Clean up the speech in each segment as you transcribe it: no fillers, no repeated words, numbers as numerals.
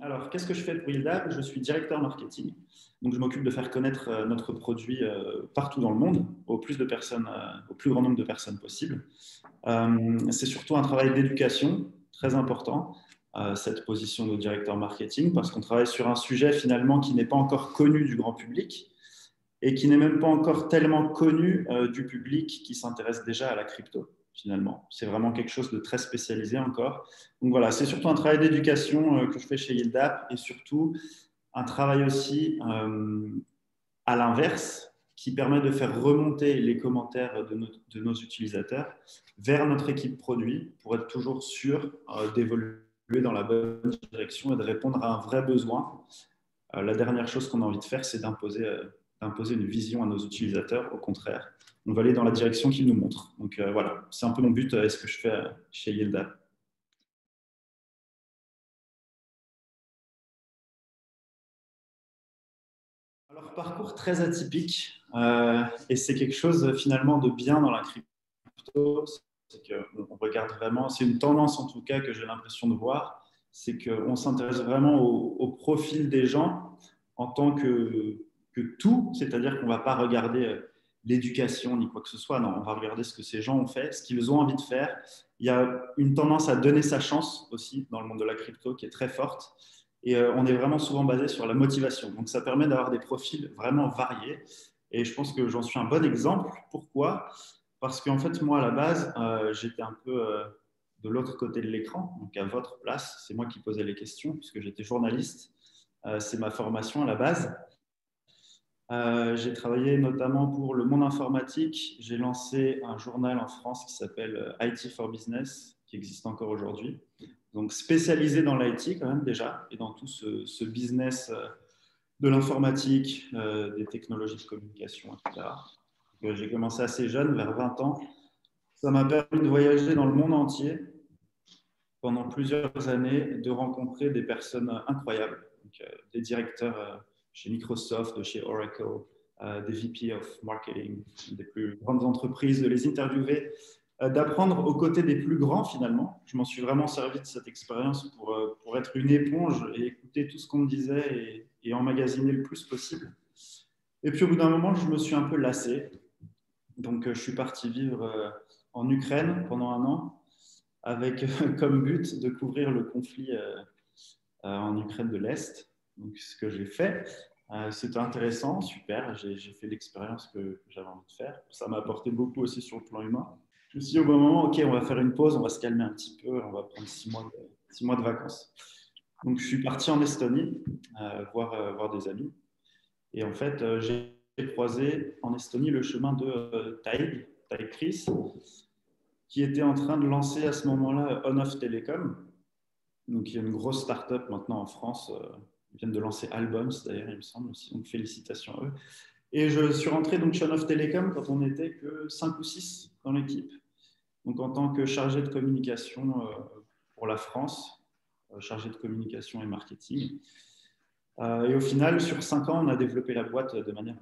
Alors, qu'est-ce que je fais pour Yieldap? Je suis directeur marketing. Donc, je m'occupe de faire connaître notre produit partout dans le monde, au plus de personnes, au plus grand nombre de personnes possible. C'est surtout un travail d'éducation très important, cette position de directeur marketing, parce qu'on travaille sur un sujet finalement qui n'est pas encore connu du grand public et qui n'est même pas encore tellement connu du public qui s'intéresse déjà à la crypto, finalement. C'est vraiment quelque chose de très spécialisé encore. Donc voilà, c'est surtout un travail d'éducation que je fais chez Yieldap et surtout un travail aussi à l'inverse qui permet de faire remonter les commentaires de nos utilisateurs vers notre équipe produit pour être toujours sûr d'évoluer dans la bonne direction et de répondre à un vrai besoin. La dernière chose qu'on a envie de faire, c'est d'imposer une vision à nos utilisateurs. Au contraire, on va aller dans la direction qu'ils nous montrent. Donc voilà, c'est un peu mon but et ce que je fais chez Yieldap. Alors, parcours très atypique, et c'est quelque chose finalement de bien dans la crypto, c'est qu'on regarde vraiment, c'est une tendance en tout cas que j'ai l'impression de voir, c'est qu'on s'intéresse vraiment au profil des gens en tant que tout, c'est-à-dire qu'on ne va pas regarder l'éducation ni quoi que ce soit, non, on va regarder ce que ces gens ont fait, ce qu'ils ont envie de faire. Il y a une tendance à donner sa chance aussi dans le monde de la crypto qui est très forte. Et on est vraiment souvent basé sur la motivation. Donc ça permet d'avoir des profils vraiment variés. Et je pense que j'en suis un bon exemple. Pourquoi? Parce qu'en fait, moi, à la base, j'étais un peu de l'autre côté de l'écran, donc à votre place. C'est moi qui posais les questions, puisque j'étais journaliste. C'est ma formation à la base. J'ai travaillé notamment pour le monde informatique. J'ai lancé un journal en France qui s'appelle IT for Business, qui existe encore aujourd'hui. Donc spécialisé dans l'IT quand même déjà, et dans tout ce business de l'informatique, des technologies de communication, etc. J'ai commencé assez jeune, vers 20 ans. Ça m'a permis de voyager dans le monde entier pendant plusieurs années, de rencontrer des personnes incroyables, donc, des directeurs chez Microsoft, de chez Oracle, des VP of Marketing, des plus grandes entreprises, de les interviewer, d'apprendre aux côtés des plus grands finalement. Je m'en suis vraiment servi de cette expérience pour être une éponge et écouter tout ce qu'on me disait et emmagasiner le plus possible. Et puis au bout d'un moment, je me suis un peu lassé. Donc je suis parti vivre en Ukraine pendant un an avec comme but de couvrir le conflit en Ukraine de l'Est. Donc, ce que j'ai fait, c'était intéressant, super. J'ai fait l'expérience que j'avais envie de faire. Ça m'a apporté beaucoup aussi sur le plan humain. Je me suis dit au bon moment, OK, on va faire une pause, on va se calmer un petit peu, on va prendre 6 mois de vacances. Donc, je suis parti en Estonie voir des amis. Et en fait, j'ai croisé en Estonie le chemin de Taïg Chris, qui était en train de lancer à ce moment-là On-Off Telecom. Donc, il y a une grosse start-up maintenant en France. Ils viennent de lancer Albums, d'ailleurs, il me semble aussi. Donc, félicitations à eux. Et je suis rentré donc chez On-Off Telecom quand on n'était que 5 ou 6 dans l'équipe. Donc, en tant que chargé de communication pour la France, chargé de communication et marketing. Et au final, sur 5 ans, on a développé la boîte de manière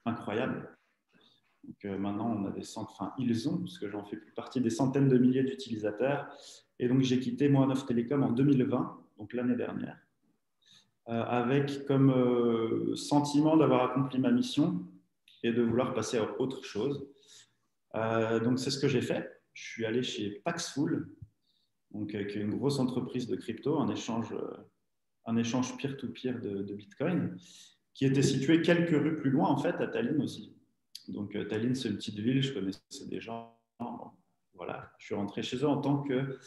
incroyable. Donc maintenant, on a enfin, ils ont, parce que j'en fais plus partie, des centaines de milliers d'utilisateurs. Et donc, j'ai quitté moi On-Off Telecom en 2020, donc l'année dernière, avec comme sentiment d'avoir accompli ma mission et de vouloir passer à autre chose. Donc, c'est ce que j'ai fait. Je suis allé chez Paxful, donc, qui est une grosse entreprise de crypto, un échange peer-to-peer de Bitcoin, qui était situé quelques rues plus loin, en fait, à Tallinn aussi. Donc, Tallinn, c'est une petite ville, je connaissais des gens. Bon, voilà, je suis rentré chez eux en tant que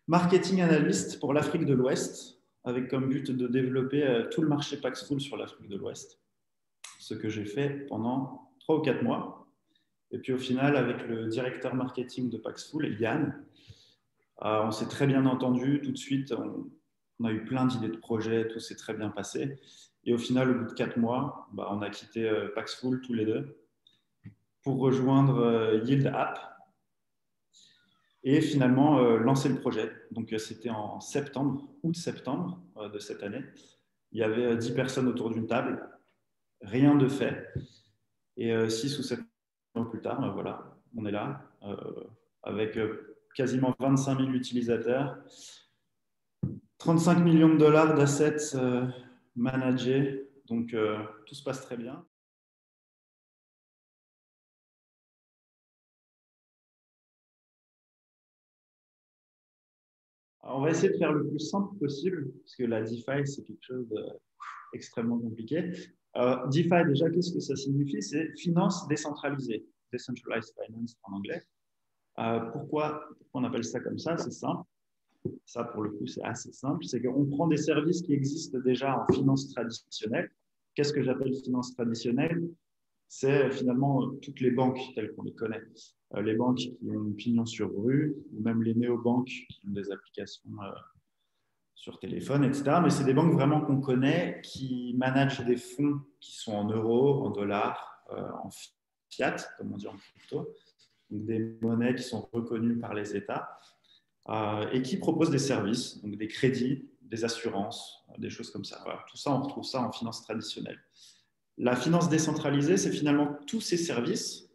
marketing analyst pour l'Afrique de l'Ouest, avec comme but de développer tout le marché Paxful sur l'Afrique de l'Ouest. Ce que j'ai fait pendant 3 ou 4 mois. Et puis au final, avec le directeur marketing de Paxful, Yann, on s'est très bien entendu tout de suite. On a eu plein d'idées de projets, tout s'est très bien passé. Et au final, au bout de 4 mois, on a quitté Paxful tous les deux pour rejoindre Yield App et finalement lancer le projet. Donc c'était en août-septembre de cette année. Il y avait 10 personnes autour d'une table, rien de fait. Et 6 ou 7 mois plus tard, voilà, on est là avec quasiment 25 000 utilisateurs, 35 millions de dollars d'assets managés, donc tout se passe très bien. Alors, on va essayer de faire le plus simple possible, parce que la DeFi, c'est quelque chose d'extrêmement compliqué. DeFi, déjà, qu'est-ce que ça signifie? C'est finance décentralisée, Decentralized Finance en anglais. Pourquoi on appelle ça comme ça? C'est simple. Ça, pour le coup, c'est assez simple. C'est qu'on prend des services qui existent déjà en finance traditionnelle. Qu'est-ce que j'appelle finance traditionnelle? C'est finalement toutes les banques telles qu'on les connaît. Les banques qui ont pignon sur rue, ou même les néobanques qui ont des applications sur téléphone, etc. Mais c'est des banques vraiment qu'on connaît qui managent des fonds qui sont en euros, en dollars, en fiat, comme on dit en crypto, donc des monnaies qui sont reconnues par les États et qui proposent des services, donc des crédits, des assurances, des choses comme ça. Voilà. Tout ça, on retrouve ça en finance traditionnelle. La finance décentralisée, c'est finalement tous ces services,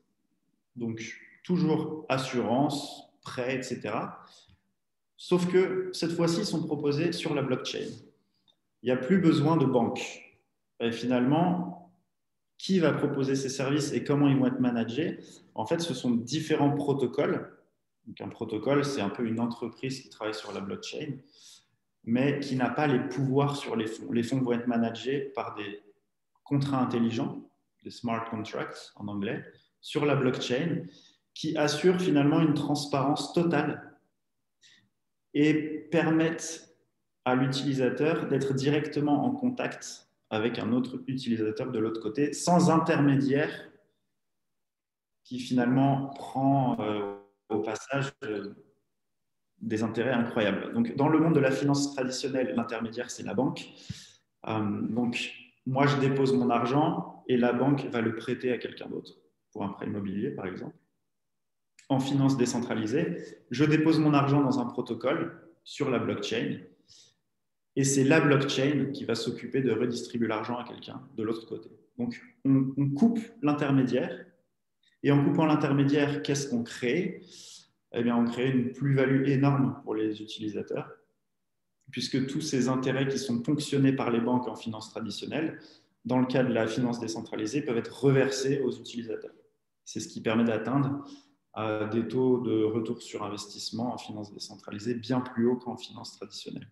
donc toujours assurance, prêt, etc. Sauf que cette fois-ci, ils sont proposés sur la blockchain. Il n'y a plus besoin de banque. Et finalement, qui va proposer ces services et comment ils vont être managés? En fait, ce sont différents protocoles. Donc, un protocole, c'est un peu une entreprise qui travaille sur la blockchain, mais qui n'a pas les pouvoirs sur les fonds. Les fonds vont être managés par des contrats intelligents, des smart contracts en anglais, sur la blockchain, qui assurent finalement une transparence totale et permettent à l'utilisateur d'être directement en contact avec un autre utilisateur de l'autre côté, sans intermédiaire qui finalement prend au passage des intérêts incroyables. Donc, dans le monde de la finance traditionnelle, l'intermédiaire, c'est la banque. Donc, moi, je dépose mon argent et la banque va le prêter à quelqu'un d'autre, pour un prêt immobilier, par exemple. En finance décentralisée, je dépose mon argent dans un protocole sur la blockchain et c'est la blockchain qui va s'occuper de redistribuer l'argent à quelqu'un de l'autre côté. Donc, on coupe l'intermédiaire et en coupant l'intermédiaire, qu'est-ce qu'on crée? Eh bien, on crée une plus-value énorme pour les utilisateurs puisque tous ces intérêts qui sont ponctionnés par les banques en finance traditionnelle, dans le cas de la finance décentralisée, peuvent être reversés aux utilisateurs. C'est ce qui permet d'atteindre des taux de retour sur investissement en finance décentralisée bien plus hauts qu'en finance traditionnelle.